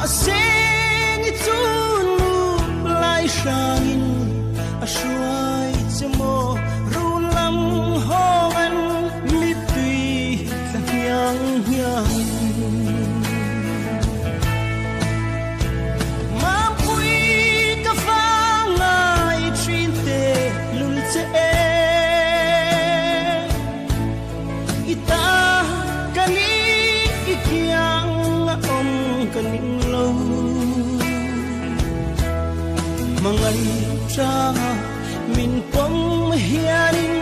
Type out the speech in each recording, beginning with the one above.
sen tu nu lai shangin a shuai chemo rulam hongan mi tui tlang yang mam pui ka fa ngai trin te lul che ita kani ikiang om kaning lo mangai tranga min pom hianin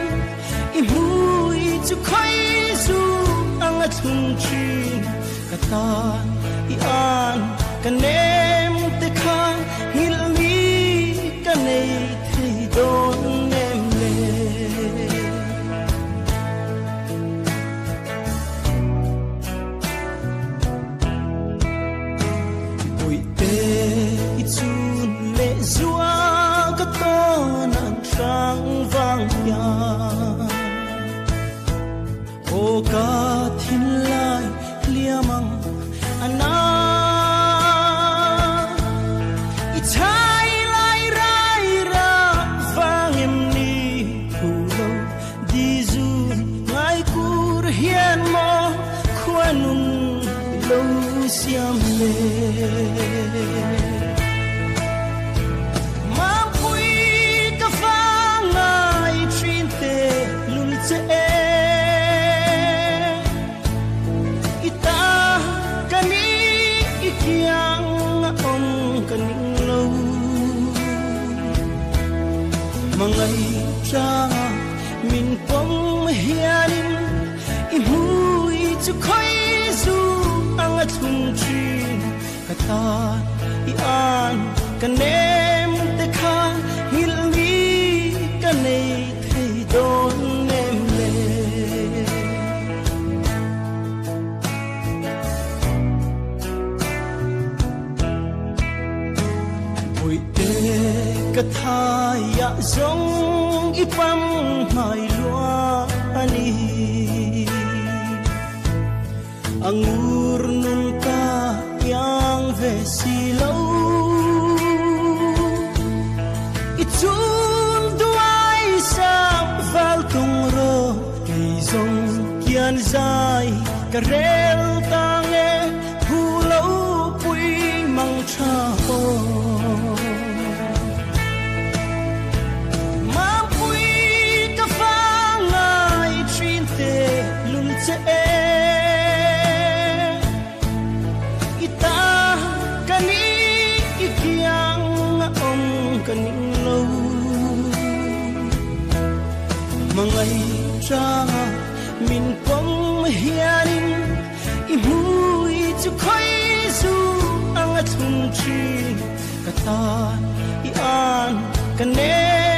imui chu khoi su anga chung chi kata I an kanem te kha hilmi kanei thei don nem le buite ichun le zua ka ton an sang vang ya o ka thin lai liamang ana ichai lai rai ra vang em ni pulo di zun ngai kur hian mo khwanun lo siam le mam pui ka fa ngai trin te lul che ita kani ikiang om kaning lo mangai tranga min pom hianin imui chu khoi su anga chung chi kata I an kanem te kha hilmi kanei thei don nem le buite ka thaya zong ipam mai lua ani angur nun ka yang ve si lo itun duai sa val tung ro kei zong kian zai karel tange hu lo pui mang cha ho mam pui ka fa ngai trin te lul che ita kani ikiang om kaning lo mangai tranga min pom hianin imui chu khoi su anga chung chi kata I an kanem